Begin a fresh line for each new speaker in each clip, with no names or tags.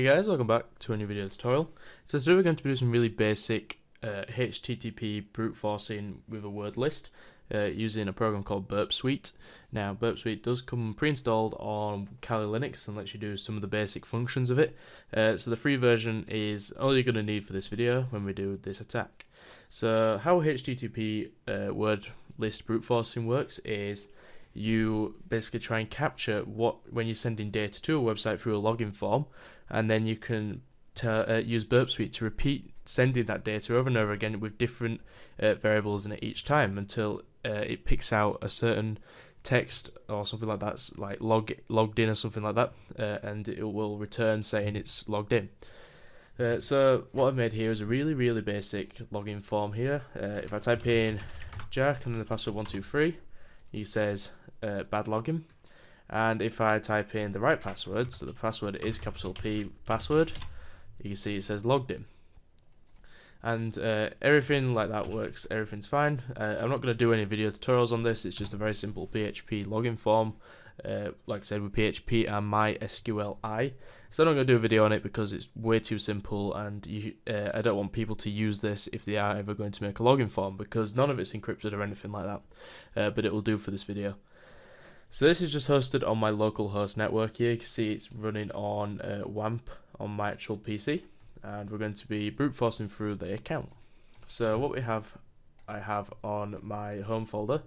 guys, welcome back to a new video tutorial. So today we're going to be doing some really basic HTTP brute forcing with a word list using a program called Burp. Now Burp does come pre-installed on Kali Linux and lets you do some of the basic functions of it. So the free version is all you're going to need for this video when we do this attack. So how HTTP word list brute forcing works is you basically try and capture when you're sending data to a website through a login form, and then you can use Burp to repeat sending that data over and over again with different variables in it each time until it picks out a certain text or something like that, like logged in or something like that, and it will return saying it's logged in. So what I've made here is a really basic login form here. If I type in Jack and then the password 123, he says bad login. And if I type in the right password, so the password is capital P password, you can see it says logged in. And everything like that works, everything's fine. I'm not going to do any video tutorials on this, it's just a very simple PHP login form, like I said, with PHP and MySQLi. So I'm not going to do a video on it because it's way too simple, and I don't want people to use this if they are ever going to make a login form, because none of it's encrypted or anything like that, but it will do for this video. So this is just hosted on my local host network here. You can see it's running on WAMP on my actual PC, and we're going to be brute forcing through the account. So what I have on my home folder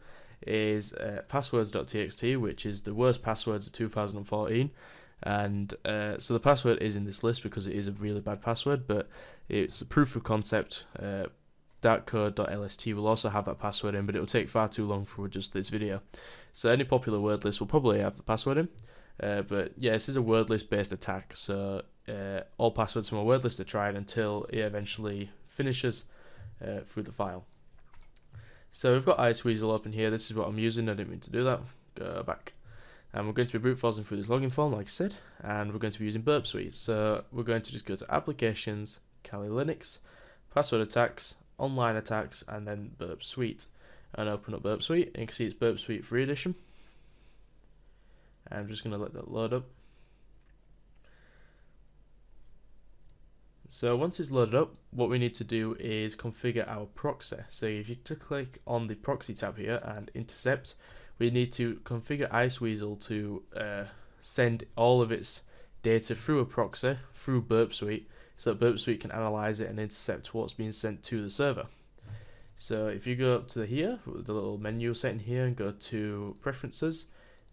is passwords.txt, which is the worst passwords of 2014, and so the password is in this list because it is a really bad password, but it's a proof of concept. Darkcode.lst will also have that password in, but it will take far too long for just this video. So any popular word list will probably have the password in, but yeah, this is a word list based attack, so all passwords from a word list are tried until it eventually finishes through the file. So we've got Iceweasel open here. This is what I'm using. I didn't mean to do that. Go back. And we're going to be brute forcing through this login form, like I said, and we're going to be using Burp. So we're going to just go to Applications, Kali Linux, Password Attacks, Online Attacks, and then Burp, and open up Burp. And you can see it's Burp Free Edition. I'm just going to let that load up. So once it's loaded up, what we need to do is configure our proxy. So if you click on the proxy tab here and intercept, we need to configure Iceweasel to send all of its data through a proxy, through Burp, so that Burp can analyze it and intercept what's being sent to the server. So if you go up to here, the little menu setting here, and go to Preferences,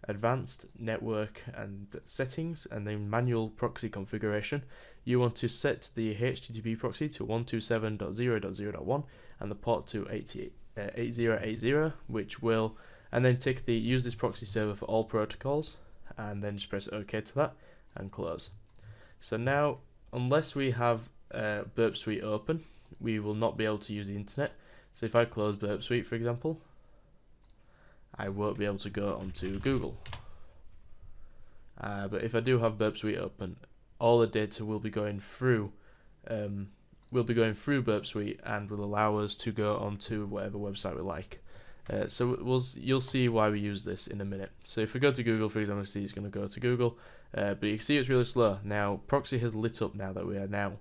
Advanced, Network and Settings, and then Manual Proxy Configuration, you want to set the HTTP proxy to 127.0.0.1 and the port to 8080, which will, and then tick the use this proxy server for all protocols, and then just press OK to that and close. So now, unless we have Burp open, we will not be able to use the internet. So if I close Burp, for example, I won't be able to go onto Google. But if I do have Burp open, all the data will be going through Burp and will allow us to go onto whatever website we like. So you'll see why we use this in a minute. So if we go to Google, for example, see it's going to go to Google, but you can see it's really slow. Now proxy has lit up now that we are now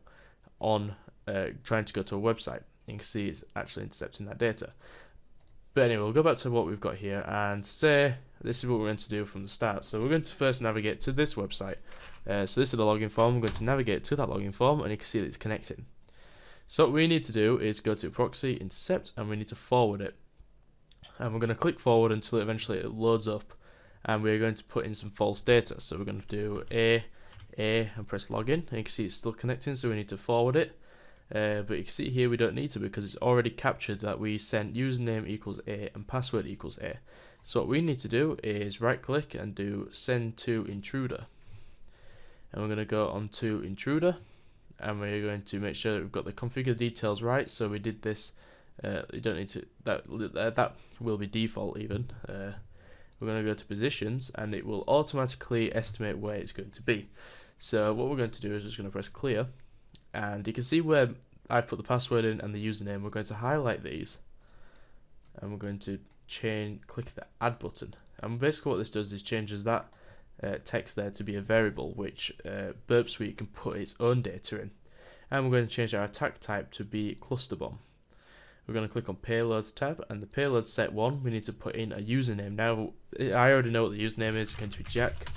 on trying to go to a website. You can see it's actually intercepting that data. But anyway, we'll go back to what we've got here and say this is what we're going to do from the start. So we're going to first navigate to this website. So this is the login form. We're going to navigate to that login form, and you can see that it's connecting. So what we need to do is go to proxy, intercept, and we need to forward it. And we're going to click forward until eventually it loads up, and we're going to put in some false data. So we're going to do A, and press login, and you can see it's still connecting, so we need to forward it. But you can see here we don't need to, because it's already captured that we sent username equals A and password equals A. So what we need to do is right click and do send to intruder, and we're going to go on to intruder, and we're going to make sure that we've got the configure details right. So we did this. You don't need to, that will be default even. We're going to go to positions, and it will automatically estimate where it's going to be. So what we're going to do is just going to press clear, and you can see where I've put the password in and the username. We're going to highlight these, and we're going to click the add button, and basically what this does is changes that text there to be a variable, which Burp Suite can put its own data in. And we're going to change our attack type to be cluster bomb. We're going to click on Payloads tab, and the payload set 1, we need to put in a username. Now, I already know what the username is. It's going to be Jack,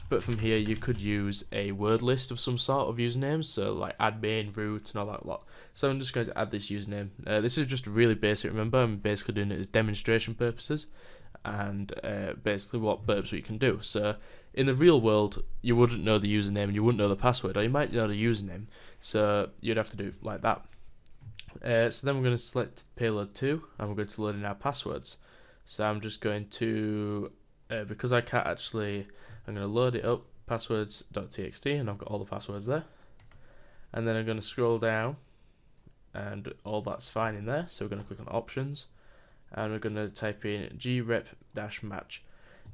but from here you could use a word list of some sort of usernames, so like admin, root, and all that lot. So I'm just going to add this username. This is just really basic, remember, I'm basically doing it as demonstration purposes, and basically what Burp Suite can do. So in the real world, you wouldn't know the username and you wouldn't know the password, or you might know the username, so you'd have to do it like that. So then we're going to select payload 2, and we're going to load in our passwords. So I'm just going to, because I can't actually, I'm going to load it up, passwords.txt, and I've got all the passwords there. And then I'm going to scroll down, and all that's fine in there. So we're going to click on options, and we're going to type in grep-match.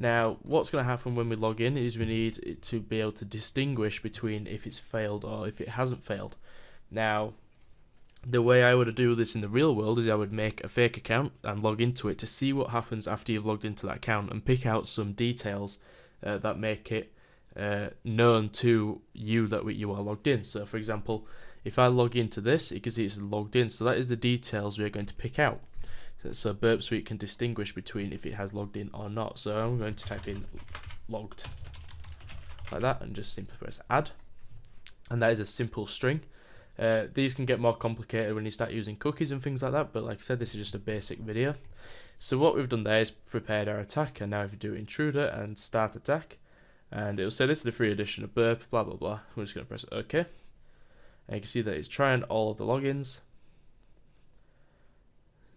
Now, what's going to happen when we log in is we need it to be able to distinguish between if it's failed or if it hasn't failed. Now, the way I would do this in the real world is I would make a fake account and log into it to see what happens after you've logged into that account and pick out some details that make it known to you that you are logged in. So for example, if I log into this, you can see it's logged in, so that is the details we're going to pick out. So Burp Suite can distinguish between if it has logged in or not. So I'm going to type in logged like that and just simply press add, and that is a simple string. These can get more complicated when you start using cookies and things like that, but like I said, this is just a basic video. So what we've done there is prepared our attack, and now if you do intruder and start attack, and it will say this is the free edition of Burp, blah blah blah. We're just going to press OK, and you can see that it's trying all of the logins.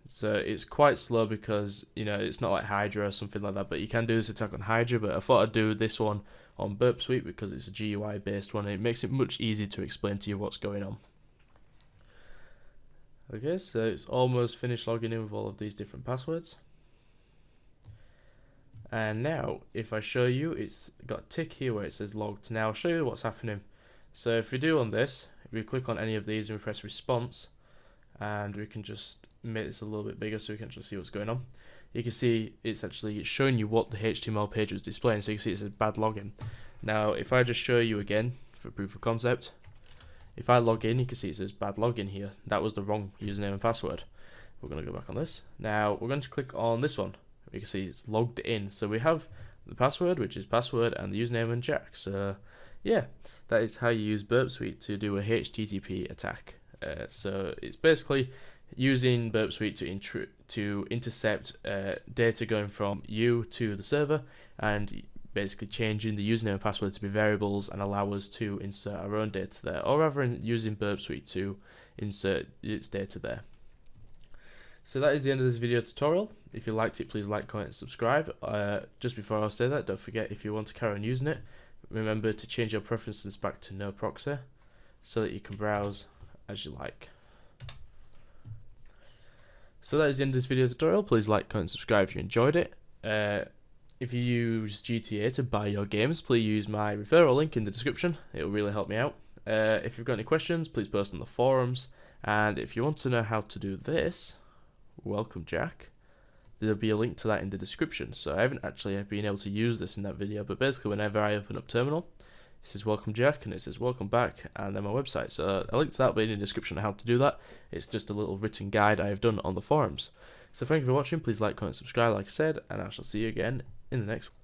So it's quite slow because, you know, it's not like Hydra or something like that, but you can do this attack on Hydra, but I thought I'd do this one on Burp Suite because it's a GUI based one, and it makes it much easier to explain to you what's going on. Okay, so it's almost finished logging in with all of these different passwords. And now, if I show you, it's got a tick here where it says logged. Now I'll show you what's happening. So if we do on this, if we click on any of these and we press response, and we can just make this a little bit bigger so we can actually see what's going on. You can see it's actually showing you what the HTML page was displaying, so you can see it says bad login. Now if I just show you again for proof of concept, if I log in, you can see it says bad login here. That was the wrong username and password. We're going to go back on this. Now we're going to click on this one. You can see it's logged in, so we have the password, which is password, and the username and Jack. So yeah, that is how you use Burp Suite to do a HTTP attack. So it's basically using Burp Suite to intercept data going from you to the server, and basically changing the username and password to be variables and allow us to insert our own data there, or rather using Burp Suite to insert its data there. So that is the end of this video tutorial. If you liked it, please like, comment and subscribe. Just before I say that, don't forget, if you want to carry on using it, remember to change your preferences back to no proxy so that you can browse as you like. So that is the end of this video tutorial. Please like, comment, subscribe if you enjoyed it. If you use GTA to buy your games, please use my referral link in the description. It will really help me out. If you've got any questions, please post on the forums. And if you want to know how to do this, welcome Jack, there'll be a link to that in the description. So I haven't actually been able to use this in that video, but basically whenever I open up Terminal, it says welcome Jack and it says welcome back, and then my website. So a link to that will be in the description on how to do that. It's just a little written guide I have done on the forums. So thank you for watching. Please like, comment, subscribe like I said, and I shall see you again in the next one.